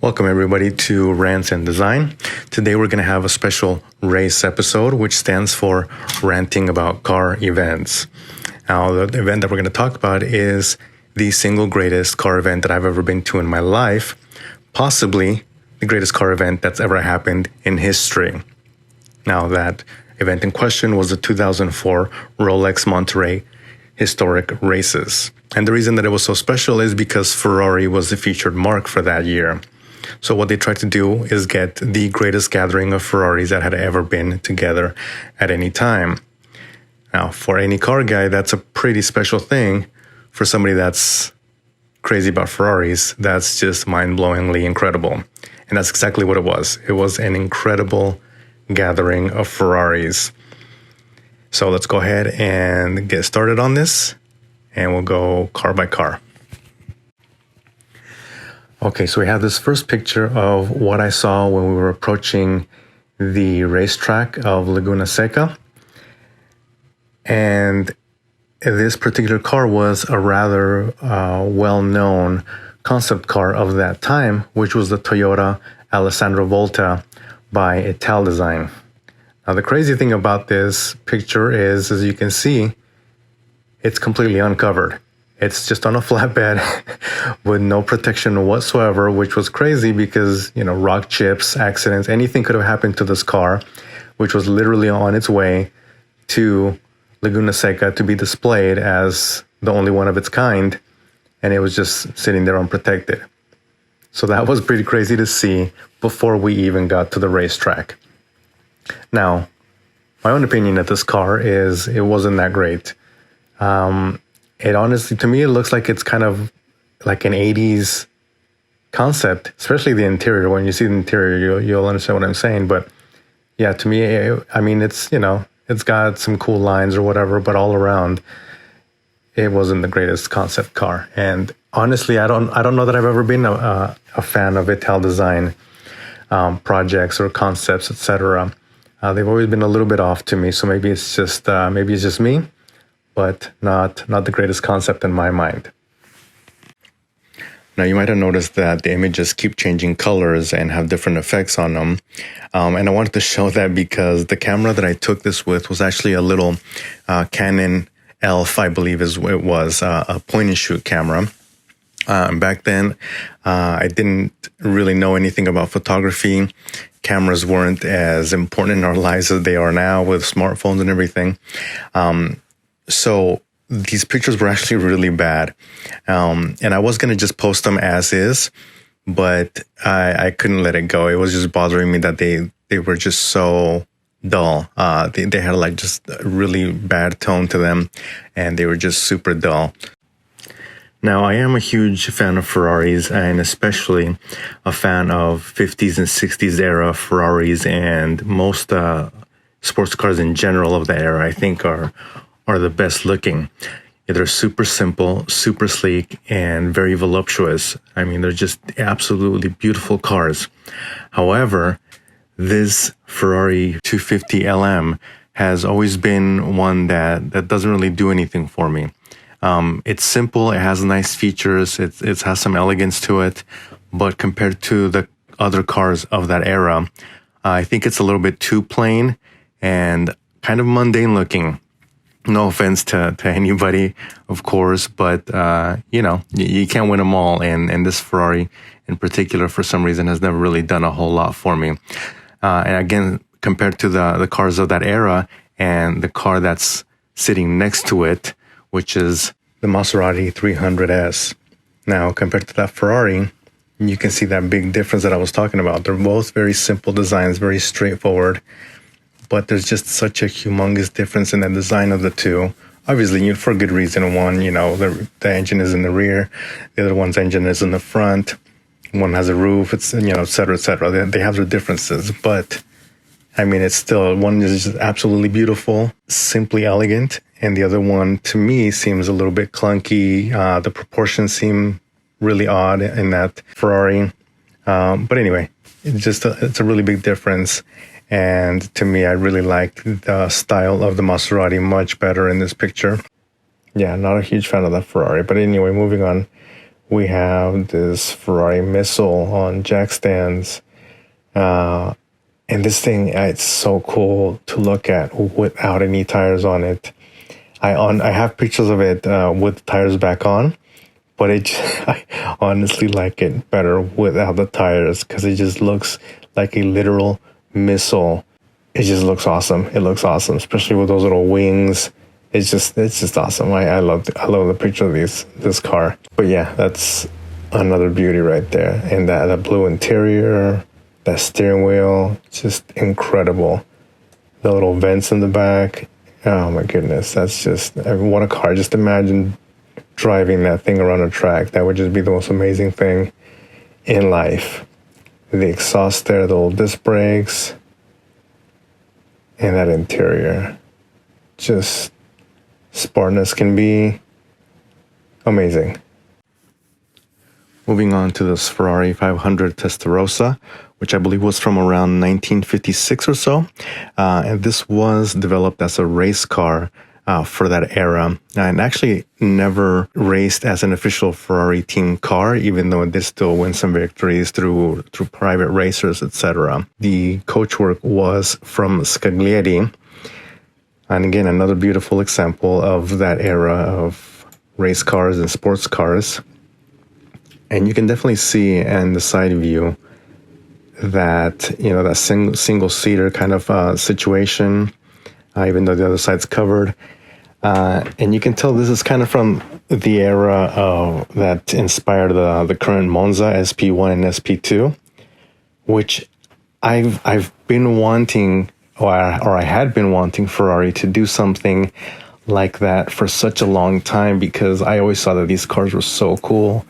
Welcome everybody to Rants and Design. Today we're going to have a special race episode, which stands for ranting about car events. Now, the event that we're going to talk about is the single greatest car event that I've ever been to in my life, possibly the greatest car event that's ever happened in history. Now, that event in question was the 2004 Rolex Monterey Historic Races. And the reason that it was so special is because Ferrari was the featured marque for that year. So what they tried to do is get the greatest gathering of Ferraris that had ever been together at any time. Now, for any car guy, that's a pretty special thing. For somebody that's crazy about Ferraris, that's just mind-blowingly incredible. And that's exactly what it was. It was an incredible gathering of Ferraris. So let's go ahead and get started on this, and we'll go car by car. Okay, so we have this first picture of what I saw when we were approaching the racetrack of Laguna Seca. And this particular car was a rather well-known concept car of that time, which was the Toyota Alessandro Volta by Italdesign. Now, the crazy thing about this picture is, as you can see, it's completely uncovered. It's just on a flatbed with no protection whatsoever, which was crazy because, rock chips, accidents, anything could have happened to this car, which was literally on its way to Laguna Seca to be displayed as the only one of its kind. And it was just sitting there unprotected. So that was pretty crazy to see before we even got to the racetrack. Now, my own opinion of this car is it wasn't that great. It honestly, to me, it looks like it's kind of like an 80s concept, especially the interior. When you see the interior, you'll understand what I'm saying. But yeah, to me, it's, it's got some cool lines or whatever, but all around, it wasn't the greatest concept car. And honestly, I don't know that I've ever been a fan of Italdesign projects or concepts, etc. They've always been a little bit off to me. So maybe it's just me, but not the greatest concept in my mind. Now, you might have noticed that the images keep changing colors and have different effects on them. And I wanted to show that because the camera that I took this with was actually a little Canon ELPH, I believe it was, a point-and-shoot camera. Back then, I didn't really know anything about photography. Cameras weren't as important in our lives as they are now with smartphones and everything. So these pictures were actually really bad. And I was going to just post them as is, but I couldn't let it go. It was just bothering me that they were just so dull. They had like just a really bad tone to them, and they were just super dull. Now, I am a huge fan of Ferraris, and especially a fan of 50s and 60s era Ferraris, and most sports cars in general of the era, I think, are the best looking. They're super simple, super sleek, and very voluptuous. I mean, they're just absolutely beautiful cars. However, this Ferrari 250 LM has always been one that doesn't really do anything for me. It's simple, it has nice features, it has some elegance to it, but compared to the other cars of that era, I think it's a little bit too plain and kind of mundane looking. No offense to anybody, of course, but, you can't win them all. And this Ferrari in particular, for some reason, has never really done a whole lot for me. And again, compared to the cars of that era and the car that's sitting next to it, which is the Maserati 300S. Now, compared to that Ferrari, you can see that big difference that I was talking about. They're both very simple designs, very straightforward. But there's just such a humongous difference in the design of the two. Obviously, for good reason. One, the engine is in the rear. The other one's engine is in the front. One has a roof, et cetera, et cetera. They have their differences. But, it's still, one is just absolutely beautiful, simply elegant. And the other one, to me, seems a little bit clunky. The proportions seem really odd in that Ferrari. But anyway, it's a really big difference. And to me, I really like the style of the Maserati much better in this picture. Yeah, not a huge fan of that Ferrari. But anyway, moving on. We have this Ferrari missile on jack stands. And this thing, it's so cool to look at without any tires on it. I have pictures of it with the tires back on, but I honestly like it better without the tires because it just looks like a literal missile. It just looks awesome. It looks awesome, especially with those little wings. It's just awesome. I love the picture of this car. But yeah, that's another beauty right there. And that blue interior, that steering wheel, just incredible. The little vents in the back. Oh my goodness, that's just, what a car. Just imagine driving that thing around a track. That would just be the most amazing thing in life. The exhaust there, the little disc brakes, and that interior. Just Spartan as can be. Amazing. Moving on to this Ferrari 500 Testarossa, which I believe was from around 1956 or so. And this was developed as a race car for that era, and actually never raced as an official Ferrari team car, even though it did still win some victories through private racers, etc. The coachwork was from Scaglietti. And again, another beautiful example of that era of race cars and sports cars. And you can definitely see in the side view that, you know, that single seater kind of situation, even though the other side's covered. And you can tell this is kind of from the era that inspired the current Monza SP1 and SP2, which I've been wanting, or I had been wanting Ferrari to do something like that for such a long time, because I always saw that these cars were so cool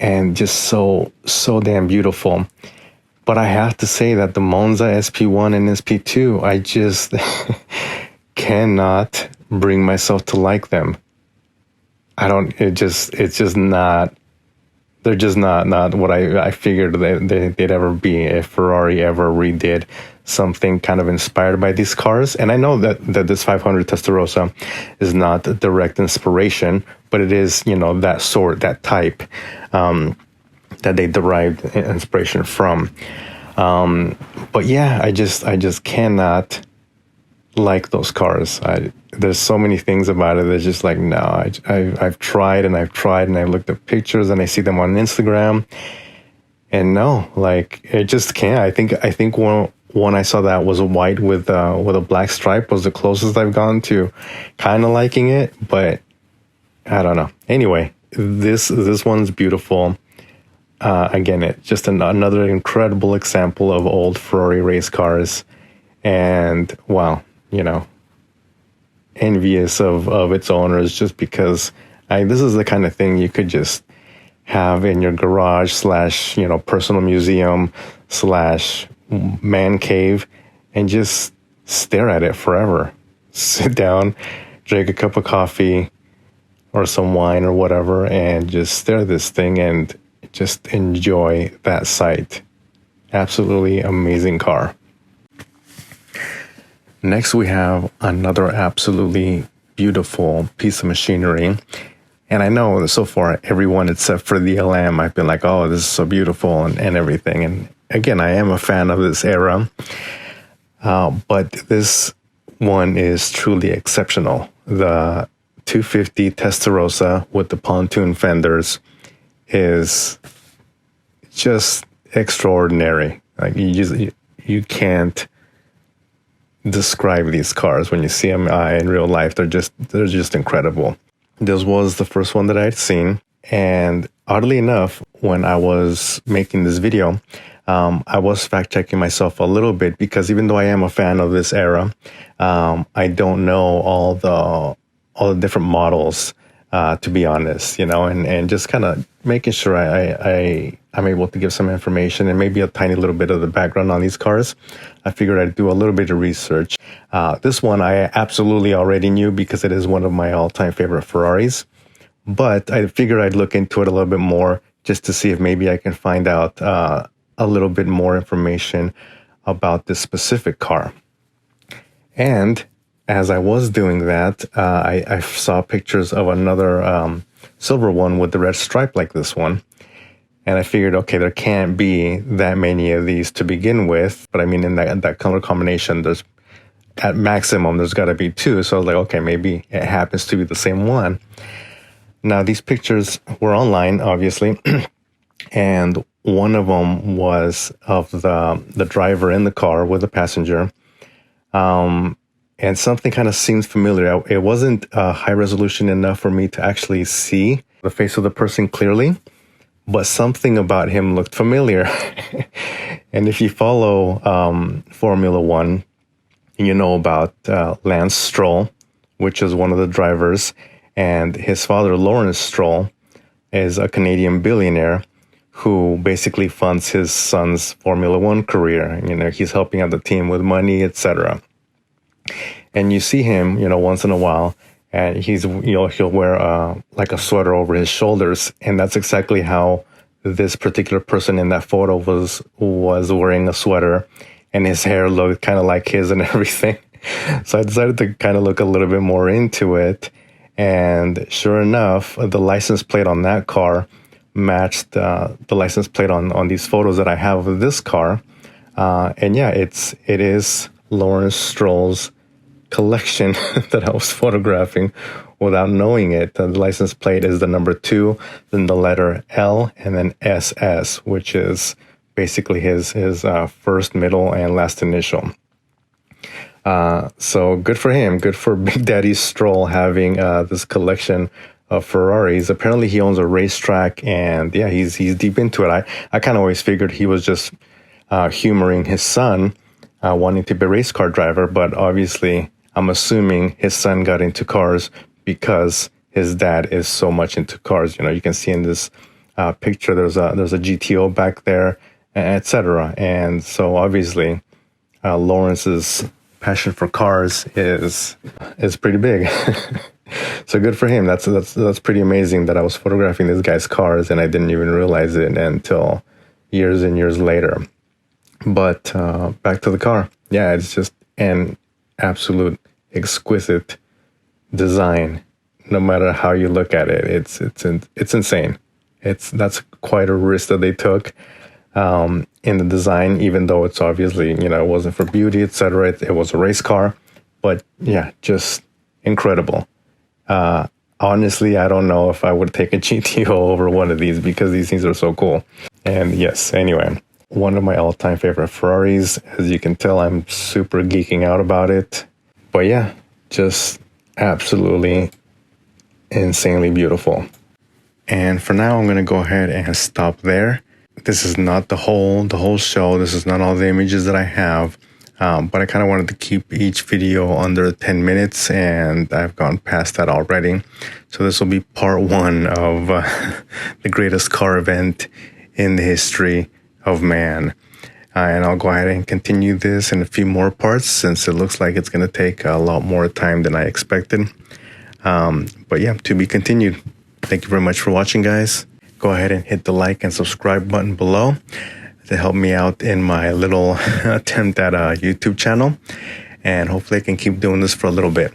and just so damn beautiful. But I have to say that the Monza SP1 and SP2, I just cannot bring myself to like them. It's just not, they're just not what I figured they'd ever be if Ferrari ever redid something kind of inspired by these cars. And I know that this 500 Testarossa is not a direct inspiration, but it is, you know, that sort, that type, that they derived inspiration from. But yeah, I just cannot like those cars. There's so many things about it that's just like, no, I've tried and I've looked at pictures and I see them on Instagram, and no, like, it just can't. I think one I saw that was a white with a black stripe was the closest I've gone to kind of liking it, but I don't know. Anyway, this one's beautiful. Again, it's just another incredible example of old Ferrari race cars, and wow, you know, envious of its owners, just because this is the kind of thing you could just have in your garage / you know, personal museum / man cave and just stare at it forever. Sit down, drink a cup of coffee or some wine or whatever, and just stare at this thing and just enjoy that sight. Absolutely amazing car. Next, we have another absolutely beautiful piece of machinery. And I know that so far, everyone except for the LM, I've been like, oh, this is so beautiful and everything. And again, I am a fan of this era. But this one is truly exceptional. The 250 Testarossa with the pontoon fenders is just extraordinary. Like, you can't describe these cars when you see them in real life. They're just incredible. This was the first one that I'd seen, and oddly enough, when I was making this video, I was fact checking myself a little bit, because even though I am a fan of this era, I don't know all the different models, to be honest, you know, and just kind of making sure I'm able to give some information and maybe a tiny little bit of the background on these cars. I figured I'd do a little bit of research. This one I absolutely already knew, because it is one of my all-time favorite Ferraris. But I figured I'd look into it a little bit more just to see if maybe I can find out a little bit more information about this specific car. And as I was doing that, I saw pictures of another silver one with the red stripe like this one. And I figured, okay, there can't be that many of these to begin with. But I mean, in that color combination, there's at maximum, there's got to be two. So I was like, okay, maybe it happens to be the same one. Now, these pictures were online, obviously. And one of them was of the driver in the car with the passenger. And something kind of seems familiar. It wasn't high resolution enough for me to actually see the face of the person clearly, but something about him looked familiar. And if you follow Formula One, you know about Lance Stroll, which is one of the drivers, and his father, Lawrence Stroll, is a Canadian billionaire who basically funds his son's Formula One career. You know, he's helping out the team with money, etc. And you see him, you know, once in a while, and he'll wear like a sweater over his shoulders, and that's exactly how this particular person in that photo was wearing a sweater, and his hair looked kind of like his and everything. So I decided to kind of look a little bit more into it, and sure enough, the license plate on that car matched the license plate on these photos that I have of this car. And yeah, it is Lawrence Stroll's collection that I was photographing without knowing it. The license plate is the number 2, then the letter L, and then SS, which is basically his first, middle, and last initial. So good for him. Good for Big Daddy Stroll having this collection of Ferraris. Apparently he owns a racetrack, and yeah, he's deep into it. I kind of always figured he was just humoring his son, wanting to be a race car driver, but obviously I'm assuming his son got into cars because his dad is so much into cars. You know, you can see in this picture there's a GTO back there, etc. And so obviously Lawrence's passion for cars is pretty big. So good for him. That's pretty amazing that I was photographing this guy's cars and I didn't even realize it until years and years later. But back to the car. Yeah, it's just an absolute exquisite design. No matter how you look at it, it's insane. That's quite a risk that they took in the design, even though it's obviously, you know, it wasn't for beauty, etc. It was a race car, but yeah, just incredible. Honestly, I don't know if I would take a GTO over one of these because these things are so cool. And yes, anyway, one of my all-time favorite Ferraris. As you can tell, I'm super geeking out about it. But yeah, just absolutely insanely beautiful. And for now, I'm going to go ahead and stop there. This is not the whole show. This is not all the images that I have. But I kind of wanted to keep each video under 10 minutes, and I've gone past that already. So this will be part 1 of the greatest car event in the history of man. And I'll go ahead and continue this in a few more parts since it looks like it's going to take a lot more time than I expected. But yeah, to be continued. Thank you very much for watching, guys. Go ahead and hit the like and subscribe button below to help me out in my little attempt at a YouTube channel. And hopefully I can keep doing this for a little bit.